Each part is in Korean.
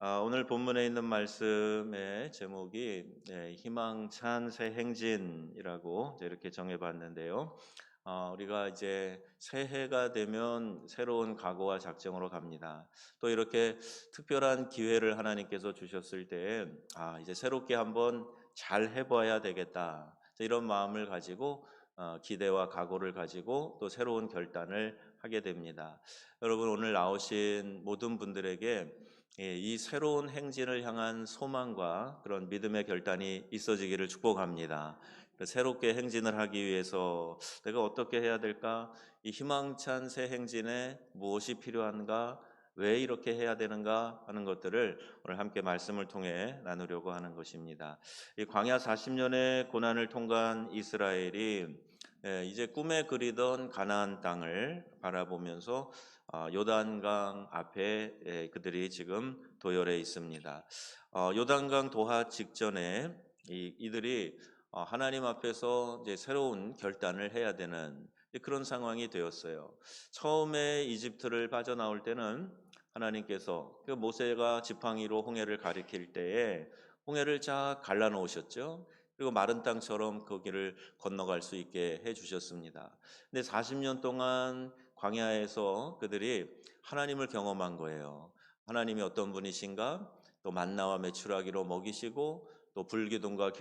오늘 본문에 있는 말씀의 제목이 희망찬 새 행진이라고 이렇게 정해봤는데요. 우리가 이제 새해가 되면 새로운 각오와 작정으로 갑니다. 또 이렇게 특별한 기회를 하나님께서 주셨을 때, 이제 새롭게 한번 잘 해봐야 되겠다. 이런 마음을 가지고 기대와 각오를 가지고 또 새로운 결단을 하게 됩니다. 여러분, 오늘 나오신 모든 분들에게 이 새로운 행진을 향한 소망과 그런 믿음의 결단이 있어지기를 축복합니다. 새롭게 행진을 하기 위해서 내가 어떻게 해야 될까? 이 희망찬 새 행진에 무엇이 필요한가? 왜 이렇게 해야 되는가 하는 것들을 오늘 함께 말씀을 통해 나누려고 하는 것입니다. 이 광야 40년의 고난을 통과한 이스라엘이 이제 꿈에 그리던 가나안 땅을 바라보면서 요단강 앞에 그들이 지금 도열해 있습니다. 요단강 도하 직전에 이들이 하나님 앞에서 이제 새로운 결단을 해야 되는 그런 상황이 되었어요. 처음에 이집트를 빠져나올 때는 하나님께서 그 모세가 지팡이로 홍해를 가리킬 때에 홍해를 쫙 갈라 놓으셨죠. 그리고 마른 땅처럼 거기를 건너갈 수 있게 해 주셨습니다. 근데 40년 동안 광야에서 그들이 하나님을 경험한 거예요. 하나님이 어떤 분이신가? 또 만나와 메추라기로 먹이시고 또 불기둥과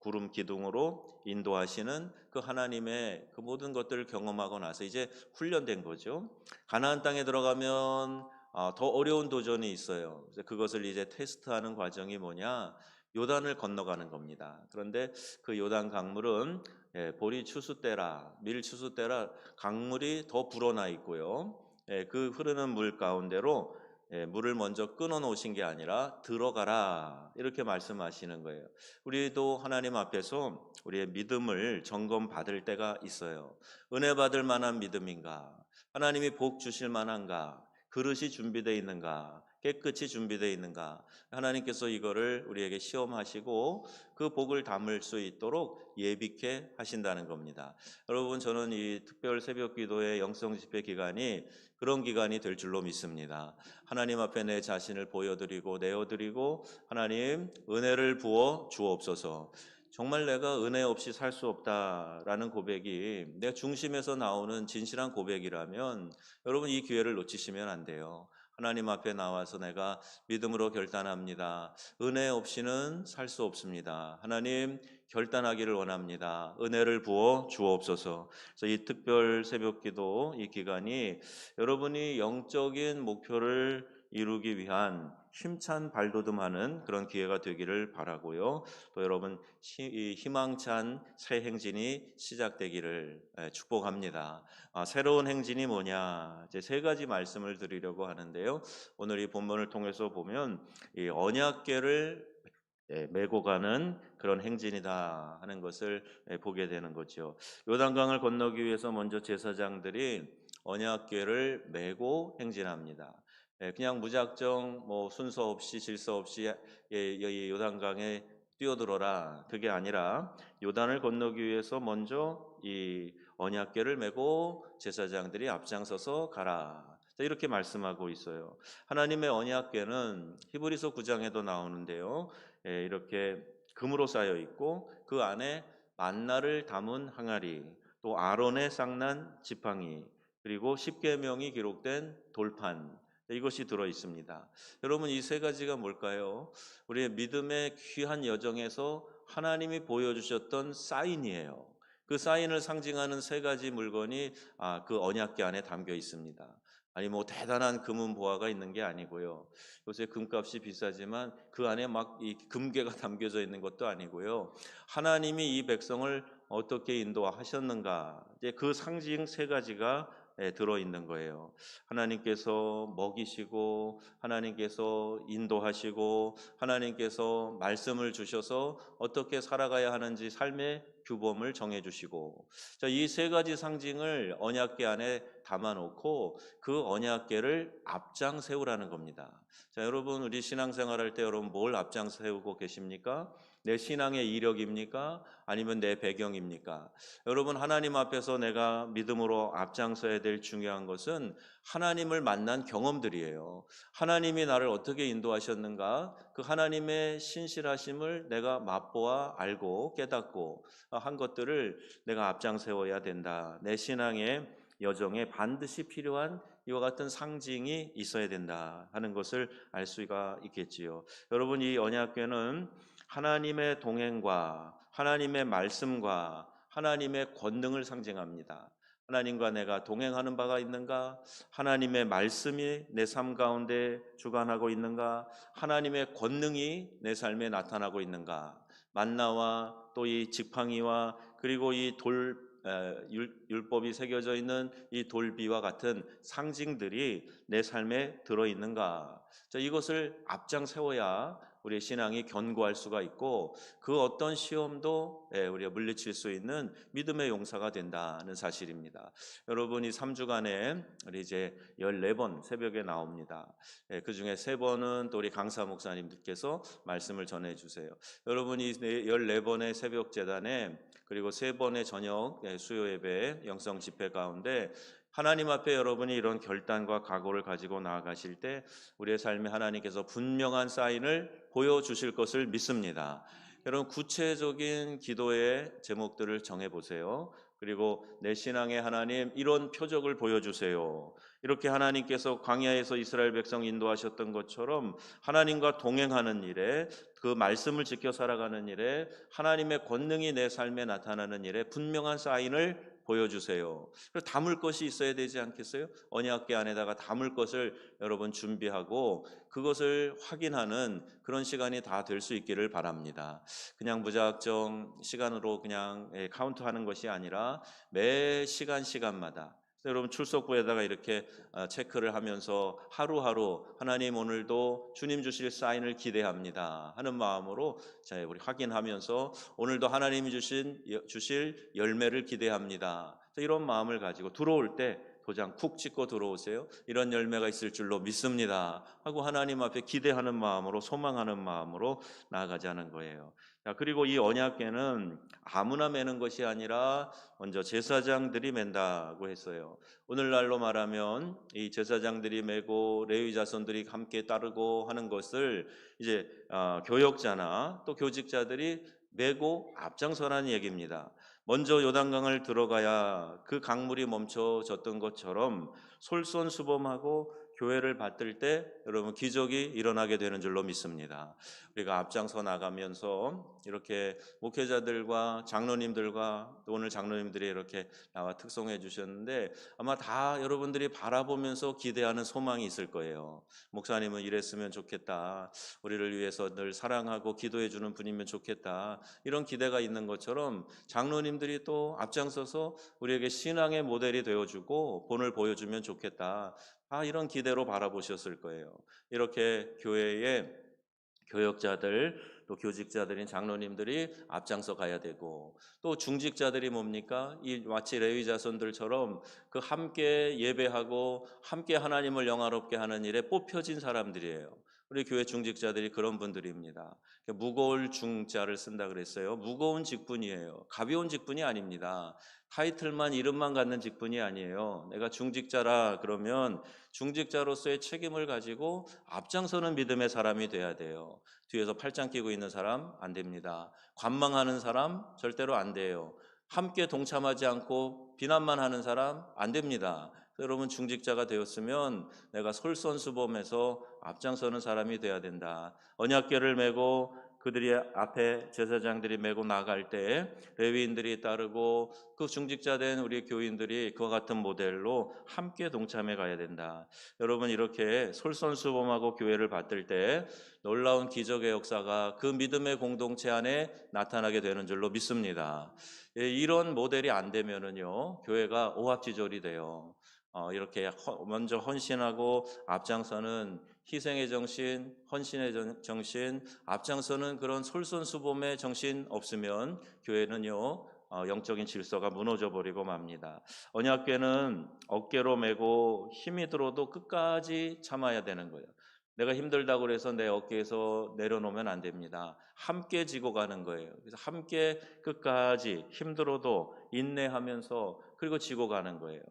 구름 기둥으로 인도하시는 그 하나님의 그 모든 것들을 경험하고 나서 이제 훈련된 거죠. 가나안 땅에 들어가면 더 어려운 도전이 있어요. 그래서 그것을 이제 테스트하는 과정이 뭐냐? 요단을 건너가는 겁니다. 그런데 그 요단 강물은 보리 추수 때라 밀 추수 때라 강물이 더 불어나 있고요. 그 흐르는 물 가운데로 물을 먼저 끊어 놓으신 게 아니라 들어가라 이렇게 말씀하시는 거예요. 우리도 하나님 앞에서 우리의 믿음을 점검받을 때가 있어요. 은혜 받을 만한 믿음인가? 하나님이 복 주실 만한가? 그릇이 준비되어 있는가? 깨끗이 준비되어 있는가? 하나님께서 이거를 우리에게 시험하시고 그 복을 담을 수 있도록 예비케 하신다는 겁니다. 여러분, 저는 이 특별 새벽 기도의 영성 집회 기간이 그런 기간이 될 줄로 믿습니다. 하나님 앞에 내 자신을 보여드리고 내어드리고 하나님 은혜를 부어 주옵소서. 정말 내가 은혜 없이 살 수 없다라는 고백이 내 중심에서 나오는 진실한 고백이라면 여러분 이 기회를 놓치시면 안 돼요. 하나님 앞에 나와서 내가 믿음으로 결단합니다. 은혜 없이는 살 수 없습니다. 하나님 결단하기를 원합니다. 은혜를 부어 주옵소서. 그래서 이 특별 새벽기도 이 기간이 여러분이 영적인 목표를 이루기 위한 힘찬 발돋움하는 그런 기회가 되기를 바라고요. 또 여러분 희망찬 새 행진이 시작되기를 축복합니다. 새로운 행진이 뭐냐? 이제 세 가지 말씀을 드리려고 하는데요. 오늘 이 본문을 통해서 보면 이 언약궤를 메고 가는 그런 행진이다 하는 것을 보게 되는 거죠. 요단강을 건너기 위해서 먼저 제사장들이 언약궤를 메고 행진합니다. 그냥 무작정 뭐 순서 없이 질서 없이 요단강에 뛰어들어라 그게 아니라 요단을 건너기 위해서 먼저 이 언약궤를 메고 제사장들이 앞장서서 가라. 이렇게 말씀하고 있어요. 하나님의 언약궤는 히브리서 9장에도 나오는데요. 이렇게 금으로 쌓여 있고 그 안에 만나를 담은 항아리, 또 아론의 쌍난 지팡이, 그리고 십계명이 기록된 돌판 이것이 들어 있습니다. 여러분 이 세 가지가 뭘까요? 우리의 믿음의 귀한 여정에서 하나님이 보여주셨던 사인이에요. 그 사인을 상징하는 세 가지 물건이 그 언약궤 안에 담겨 있습니다. 아니 뭐 대단한 금은 보화가 있는 게 아니고요. 요새 금값이 비싸지만 그 안에 막 이 금괴가 담겨져 있는 것도 아니고요. 하나님이 이 백성을 어떻게 인도하셨는가? 이제 그 상징 세 가지가 들어 있는 거예요. 하나님께서 먹이시고 하나님께서 인도하시고 하나님께서 말씀을 주셔서 어떻게 살아가야 하는지 삶의 규범을 정해 주시고 이 세 가지 상징을 언약궤 안에 담아놓고 그 언약궤를 앞장 세우라는 겁니다. 자, 여러분 우리 신앙생활할 때 여러분 뭘 앞장 세우고 계십니까? 내 신앙의 이력입니까? 아니면 내 배경입니까? 여러분 하나님 앞에서 내가 믿음으로 앞장서야 될 중요한 것은 하나님을 만난 경험들이에요. 하나님이 나를 어떻게 인도하셨는가? 그 하나님의 신실하심을 내가 맛보아 알고 깨닫고 한 것들을 내가 앞장 세워야 된다. 내 신앙의 여정에 반드시 필요한 이와 같은 상징이 있어야 된다 하는 것을 알 수가 있겠지요. 여러분 이 언약궤는 하나님의 동행과 하나님의 말씀과 하나님의 권능을 상징합니다. 하나님과 내가 동행하는 바가 있는가? 하나님의 말씀이 내 삶 가운데 주관하고 있는가? 하나님의 권능이 내 삶에 나타나고 있는가? 만나와 또 이 지팡이와 그리고 이 율법이 새겨져 있는 이 돌비와 같은 상징들이 내 삶에 들어있는가? 자, 이것을 앞장 세워야 우리의 신앙이 견고할 수가 있고 그 어떤 시험도 우리가 물리칠 수 있는 믿음의 용사가 된다는 사실입니다. 여러분이 3주간에 우리 이제 14번 새벽에 나옵니다. 그 중에 3번은 또 우리 강사 목사님들께서 말씀을 전해주세요. 여러분이 14번의 새벽 재단에 그리고 3번의 저녁 수요 예배 영성 집회 가운데 하나님 앞에 여러분이 이런 결단과 각오를 가지고 나아가실 때 우리의 삶에 하나님께서 분명한 사인을 보여주실 것을 믿습니다. 여러분 구체적인 기도의 제목들을 정해보세요. 그리고 내 신앙의 하나님 이런 표적을 보여주세요. 이렇게 하나님께서 광야에서 이스라엘 백성 인도하셨던 것처럼 하나님과 동행하는 일에 그 말씀을 지켜 살아가는 일에 하나님의 권능이 내 삶에 나타나는 일에 분명한 사인을 보여주세요. 그래서 담을 것이 있어야 되지 않겠어요? 언약궤 안에다가 담을 것을 여러분 준비하고 그것을 확인하는 그런 시간이 다 될 수 있기를 바랍니다. 그냥 무작정 시간으로 그냥 카운트하는 것이 아니라 매 시간마다 여러분 출석부에다가 이렇게 체크를 하면서 하루하루 하나님 오늘도 주님 주실 사인을 기대합니다 하는 마음으로 우리 확인하면서 오늘도 하나님이 주실 열매를 기대합니다. 이런 마음을 가지고 들어올 때 도장 쿡 찍고 들어오세요. 이런 열매가 있을 줄로 믿습니다 하고 하나님 앞에 기대하는 마음으로 소망하는 마음으로 나아가자는 거예요. 자, 그리고 이 언약궤는 아무나 매는 것이 아니라 먼저 제사장들이 맨다고 했어요. 오늘날로 말하면 이 제사장들이 매고 레위 자손들이 함께 따르고 하는 것을 이제 교역자나 또 교직자들이 매고 앞장서라는 얘기입니다. 먼저 요단강을 들어가야 그 강물이 멈춰졌던 것처럼 솔선수범하고 교회를 받들 때 여러분 기적이 일어나게 되는 줄로 믿습니다. 우리가 앞장서 나가면서 이렇게 목회자들과 장로님들과 또 오늘 장로님들이 이렇게 나와 특송해 주셨는데 아마 다 여러분들이 바라보면서 기대하는 소망이 있을 거예요. 목사님은 이랬으면 좋겠다. 우리를 위해서 늘 사랑하고 기도해 주는 분이면 좋겠다. 이런 기대가 있는 것처럼 장로님들이 또 앞장서서 우리에게 신앙의 모델이 되어주고 본을 보여주면 좋겠다. 다 이런 기대로 바라보셨을 거예요. 이렇게 교회의 교역자들 또 교직자들인 장로님들이 앞장서 가야 되고 또 중직자들이 뭡니까? 이 마치 레위 자손들처럼 그 함께 예배하고 함께 하나님을 영화롭게 하는 일에 뽑혀진 사람들이에요. 우리 교회 중직자들이 그런 분들입니다. 무거울 중자를 쓴다 그랬어요. 무거운 직분이에요. 가벼운 직분이 아닙니다. 타이틀만 이름만 갖는 직분이 아니에요. 내가 중직자라 그러면 중직자로서의 책임을 가지고 앞장서는 믿음의 사람이 돼야 돼요. 뒤에서 팔짱 끼고 있는 사람 안 됩니다. 관망하는 사람 절대로 안 돼요. 함께 동참하지 않고 비난만 하는 사람 안 됩니다. 여러분 중직자가 되었으면 내가 솔선수범해서 앞장서는 사람이 돼야 된다. 언약궤를 메고 그들이 앞에 제사장들이 메고 나갈 때 레위인들이 따르고 그 중직자된 우리 교인들이 그와 같은 모델로 함께 동참해 가야 된다. 여러분 이렇게 솔선수범하고 교회를 받들 때 놀라운 기적의 역사가 그 믿음의 공동체 안에 나타나게 되는 줄로 믿습니다. 이런 모델이 안 되면은요 교회가 오합지졸이 돼요. 이렇게 먼저 헌신하고 앞장서는 희생의 정신, 헌신의 정신, 앞장서는 그런 솔선수범의 정신 없으면 교회는요 영적인 질서가 무너져 버리고 맙니다. 언약궤는 어깨로 메고 힘이 들어도 끝까지 참아야 되는 거예요. 내가 힘들다고 그래서 내 어깨에서 내려놓으면 안 됩니다. 함께 지고 가는 거예요. 그래서 함께 끝까지 힘들어도 인내하면서 그리고 지고 가는 거예요.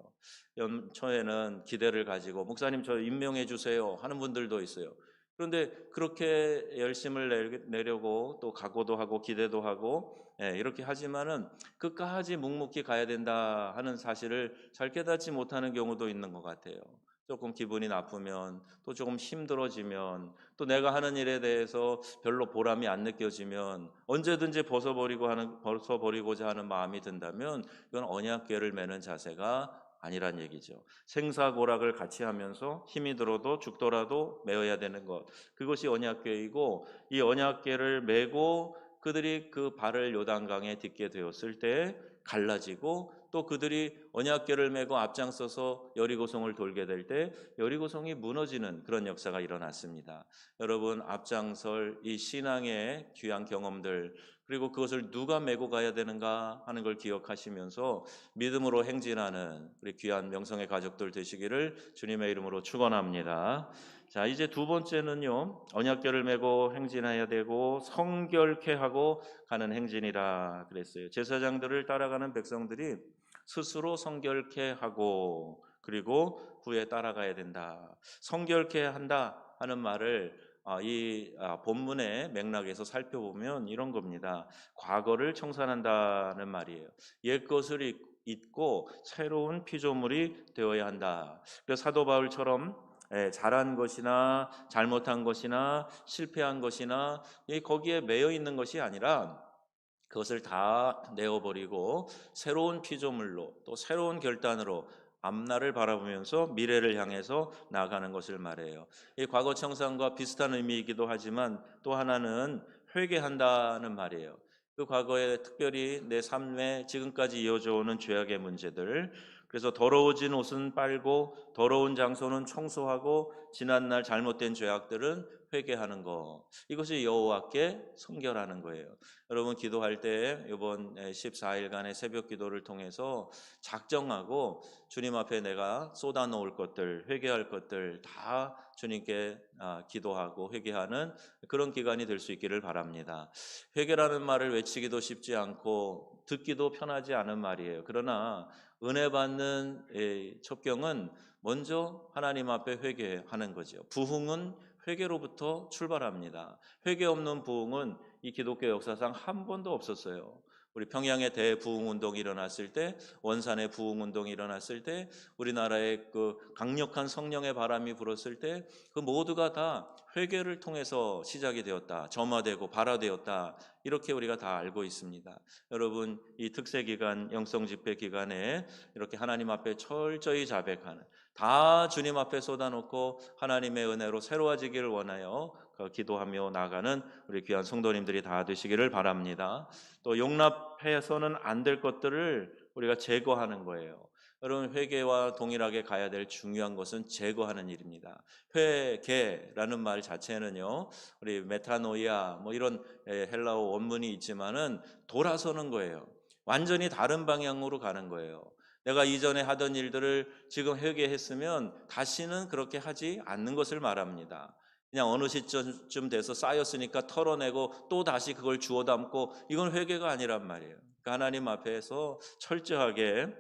연초에는 기대를 가지고 목사님 저 임명해 주세요 하는 분들도 있어요. 그런데 그렇게 열심을 내려고 또 각오도 하고 기대도 하고 이렇게 하지만은 끝까지 묵묵히 가야 된다 하는 사실을 잘 깨닫지 못하는 경우도 있는 것 같아요. 조금 기분이 나쁘면 또 조금 힘들어지면 또 내가 하는 일에 대해서 별로 보람이 안 느껴지면 언제든지 벗어버리고자 하는 마음이 든다면 이건 언약궤를 매는 자세가 아니란 얘기죠. 생사고락을 같이 하면서 힘이 들어도 죽더라도 메어야 되는 것, 그것이 언약궤이고, 이 언약궤를 메고 그들이 그 발을 요단강에 딛게 되었을 때 갈라지고, 또 그들이 언약궤를 메고 앞장서서 여리고성을 돌게 될 때 여리고성이 무너지는 그런 역사가 일어났습니다. 여러분, 앞장설 이 신앙의 귀한 경험들, 그리고 그것을 누가 메고 가야 되는가 하는 걸 기억하시면서 믿음으로 행진하는 우리 귀한 명성의 가족들 되시기를 주님의 이름으로 축원합니다. 자, 이제 두 번째는요, 언약궤를 메고 행진해야 되고 성결케 하고 가는 행진이라 그랬어요. 제사장들을 따라가는 백성들이 스스로 성결케 하고 그리고 후에 따라가야 된다. 성결케 한다 하는 말을 이 본문의 맥락에서 살펴보면 이런 겁니다. 과거를 청산한다는 말이에요. 옛것을 잊고 새로운 피조물이 되어야 한다. 그래서 사도 바울처럼 잘한 것이나 잘못한 것이나 실패한 것이나 거기에 매여 있는 것이 아니라 그것을 다 내어버리고 새로운 피조물로 또 새로운 결단으로 앞날을 바라보면서 미래를 향해서 나아가는 것을 말해요. 이 과거 청산과 비슷한 의미이기도 하지만 또 하나는 회개한다는 말이에요. 그 과거에 특별히 내 삶에 지금까지 이어져 오는 죄악의 문제들, 그래서 더러워진 옷은 빨고 더러운 장소는 청소하고 지난날 잘못된 죄악들은 회개하는 것, 이것이 여호와께 성결하는 거예요. 여러분, 기도할 때 이번 14일간의 새벽 기도를 통해서 작정하고 주님 앞에 내가 쏟아놓을 것들, 회개할 것들 다 주님께 기도하고 회개하는 그런 기간이 될 수 있기를 바랍니다. 회개라는 말을 외치기도 쉽지 않고 듣기도 편하지 않은 말이에요. 그러나 은혜 받는 첩경은 먼저 하나님 앞에 회개하는 거죠. 부흥은 회개로부터 출발합니다. 회개 없는 부흥은 이 기독교 역사상 한 번도 없었어요. 우리 평양의 대부흥운동이 일어났을 때, 원산의 부흥운동이 일어났을 때, 우리나라에 그 강력한 성령의 바람이 불었을 때, 그 모두가 다 회개를 통해서 시작이 되었다, 점화되고 발화되었다, 이렇게 우리가 다 알고 있습니다. 여러분, 이 특세 기간, 영성 집회 기간에 이렇게 하나님 앞에 철저히 자백하는, 다 주님 앞에 쏟아놓고 하나님의 은혜로 새로워지기를 원하여 기도하며 나가는 우리 귀한 성도님들이 다 되시기를 바랍니다. 또 용납해서는 안 될 것들을 우리가 제거하는 거예요. 여러분, 회개와 동일하게 가야 될 중요한 것은 제거하는 일입니다. 회개라는 말 자체는요, 우리 메타노이아 뭐 이런 헬라어 원문이 있지만은 돌아서는 거예요. 완전히 다른 방향으로 가는 거예요. 내가 이전에 하던 일들을 지금 회개했으면 다시는 그렇게 하지 않는 것을 말합니다. 그냥 어느 시점쯤 돼서 쌓였으니까 털어내고 또 다시 그걸 주워 담고, 이건 회개가 아니란 말이에요. 그러니까 하나님 앞에서 철저하게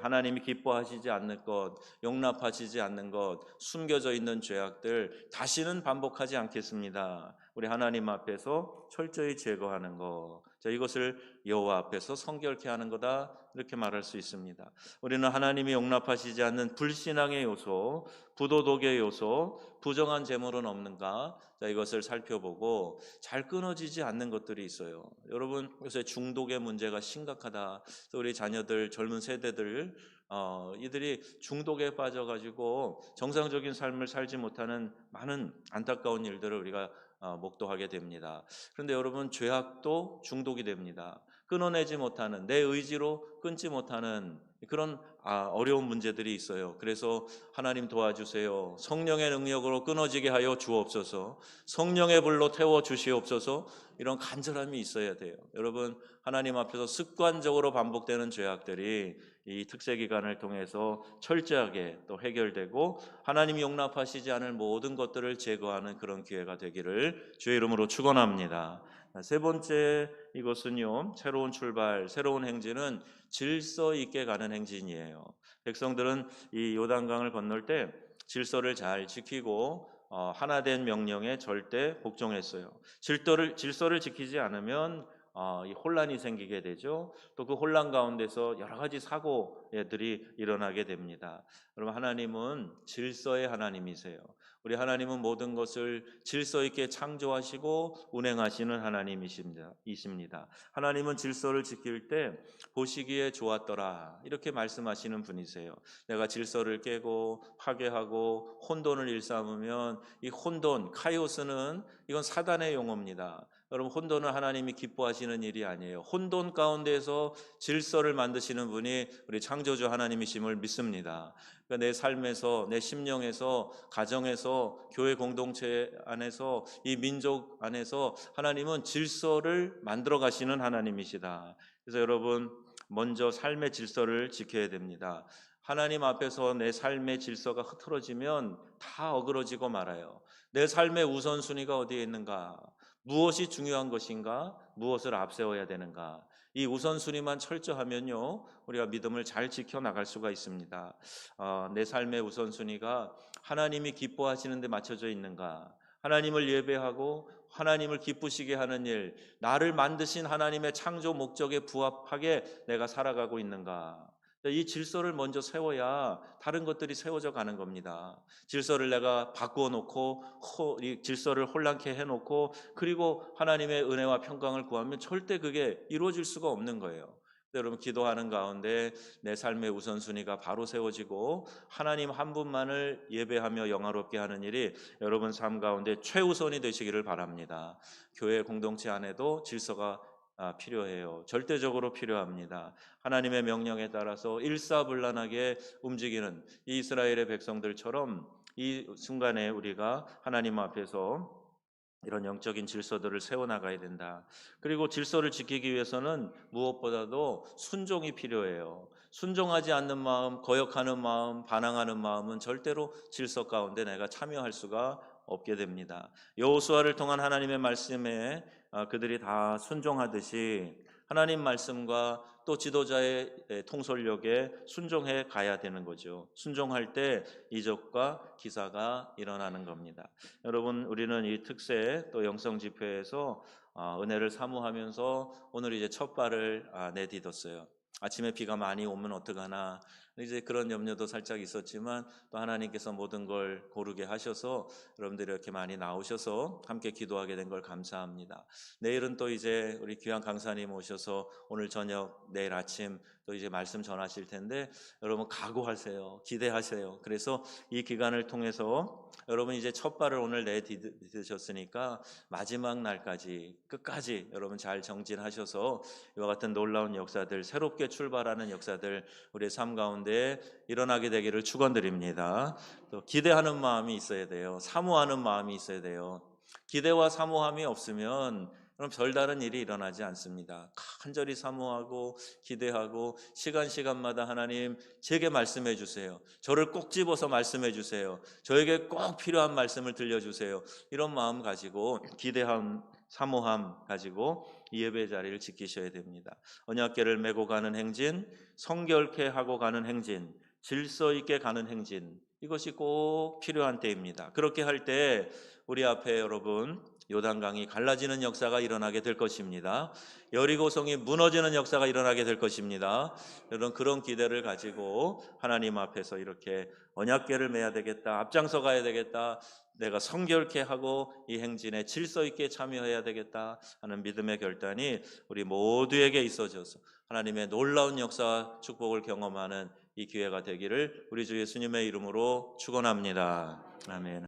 하나님이 기뻐하시지 않는 것, 용납하시지 않는 것, 숨겨져 있는 죄악들 다시는 반복하지 않겠습니다. 우리 하나님 앞에서 철저히 제거하는 것, 이것을 여호와 앞에서 성결케 하는 거다, 이렇게 말할 수 있습니다. 우리는 하나님이 용납하시지 않는 불신앙의 요소, 부도덕의 요소, 부정한 재물은 없는가, 이것을 살펴보고 잘 끊어지지 않는 것들이 있어요. 여러분, 요새 중독의 문제가 심각하다. 우리 자녀들, 젊은 세대들 이들이 중독에 빠져가지고 정상적인 삶을 살지 못하는 많은 안타까운 일들을 우리가 목도하게 됩니다. 그런데 여러분, 죄악도 중독이 됩니다. 끊어내지 못하는, 내 의지로 끊지 못하는 그런 어려운 문제들이 있어요. 그래서 하나님 도와주세요. 성령의 능력으로 끊어지게 하여 주옵소서. 성령의 불로 태워 주시옵소서. 이런 간절함이 있어야 돼요. 여러분, 하나님 앞에서 습관적으로 반복되는 죄악들이 이 특세 기간을 통해서 철저하게 또 해결되고 하나님이 용납하시지 않을 모든 것들을 제거하는 그런 기회가 되기를 주의 이름으로 축원합니다. 세 번째, 이것은요, 새로운 출발, 새로운 행진은 질서 있게 가는 행진이에요. 백성들은 이 요단강을 건널 때 질서를 잘 지키고 하나된 명령에 절대 복종했어요. 질서를 지키지 않으면 이 혼란이 생기게 되죠. 또 그 혼란 가운데서 여러 가지 사고들이 일어나게 됩니다. 여러분, 하나님은 질서의 하나님이세요. 우리 하나님은 모든 것을 질서 있게 창조하시고 운행하시는 하나님이십니다. 하나님은 질서를 지킬 때 보시기에 좋았더라 이렇게 말씀하시는 분이세요. 내가 질서를 깨고 파괴하고 혼돈을 일삼으면 이 혼돈, 카이오스는 이건 사단의 용어입니다. 여러분, 혼돈은 하나님이 기뻐하시는 일이 아니에요. 혼돈 가운데서 질서를 만드시는 분이 우리 창조주 하나님이심을 믿습니다. 그러니까 내 삶에서, 내 심령에서, 가정에서, 교회 공동체 안에서, 이 민족 안에서 하나님은 질서를 만들어 가시는 하나님이시다. 그래서 여러분, 먼저 삶의 질서를 지켜야 됩니다. 하나님 앞에서 내 삶의 질서가 흐트러지면 다 어그러지고 말아요. 내 삶의 우선순위가 어디에 있는가? 무엇이 중요한 것인가? 무엇을 앞세워야 되는가? 이 우선순위만 철저하면요, 우리가 믿음을 잘 지켜나갈 수가 있습니다. 내 삶의 우선순위가 하나님이 기뻐하시는 데 맞춰져 있는가? 하나님을 예배하고 하나님을 기쁘시게 하는 일, 나를 만드신 하나님의 창조 목적에 부합하게 내가 살아가고 있는가? 이 질서를 먼저 세워야 다른 것들이 세워져 가는 겁니다. 질서를 내가 바꾸어 놓고 이 질서를 혼란케 해놓고 그리고 하나님의 은혜와 평강을 구하면 절대 그게 이루어질 수가 없는 거예요. 여러분, 기도하는 가운데 내 삶의 우선순위가 바로 세워지고 하나님 한 분만을 예배하며 영화롭게 하는 일이 여러분 삶 가운데 최우선이 되시기를 바랍니다. 교회 공동체 안에도 질서가 필요해요. 절대적으로 필요합니다. 하나님의 명령에 따라서 일사불란하게 움직이는 이 이스라엘의 백성들처럼 이 순간에 우리가 하나님 앞에서 이런 영적인 질서들을 세워나가야 된다. 그리고 질서를 지키기 위해서는 무엇보다도 순종이 필요해요. 순종하지 않는 마음, 거역하는 마음, 반항하는 마음은 절대로 질서 가운데 내가 참여할 수가 없게 됩니다. 여호수아를 통한 하나님의 말씀에 그들이 다 순종하듯이 하나님 말씀과 또 지도자의 통솔력에 순종해 가야 되는 거죠. 순종할 때 이적과 기사가 일어나는 겁니다. 여러분, 우리는 이 특세 또 영성 집회에서 은혜를 사모하면서 오늘 이제 첫 발을 내딛었어요. 아침에 비가 많이 오면 어떡하나 이제 그런 염려도 살짝 있었지만 또 하나님께서 모든 걸 고르게 하셔서 여러분들이 이렇게 많이 나오셔서 함께 기도하게 된 걸 감사합니다. 내일은 또 이제 우리 귀한 강사님 오셔서 오늘 저녁 내일 아침 또 이제 말씀 전하실 텐데 여러분 각오하세요. 기대하세요. 그래서 이 기간을 통해서 여러분 이제 첫 발을 오늘 내딛으셨으니까 마지막 날까지 끝까지 여러분 잘 정진하셔서 이와 같은 놀라운 역사들, 새롭게 출발하는 역사들 우리의 삶 가운데 일어나게 되기를 축원드립니다. 또 기대하는 마음이 있어야 돼요. 사모하는 마음이 있어야 돼요. 기대와 사모함이 없으면 그럼 별다른 일이 일어나지 않습니다. 간절히 사모하고 기대하고 시간마다 하나님 제게 말씀해 주세요. 저를 꼭 집어서 말씀해 주세요. 저에게 꼭 필요한 말씀을 들려주세요. 이런 마음 가지고 기대함, 사모함 가지고 이 예배 자리를 지키셔야 됩니다. 언약궤를 메고 가는 행진, 성결케 하고 가는 행진, 질서 있게 가는 행진, 이것이 꼭 필요한 때입니다. 그렇게 할 때 우리 앞에 여러분 요단강이 갈라지는 역사가 일어나게 될 것입니다. 여리고성이 무너지는 역사가 일어나게 될 것입니다. 여러분, 그런 기대를 가지고 하나님 앞에서 이렇게 언약궤를 메야 되겠다, 앞장서 가야 되겠다, 내가 성결케 하고 이 행진에 질서 있게 참여해야 되겠다 하는 믿음의 결단이 우리 모두에게 있어져서 하나님의 놀라운 역사와 축복을 경험하는 이 기회가 되기를 우리 주 예수님의 이름으로 축원합니다. 아멘.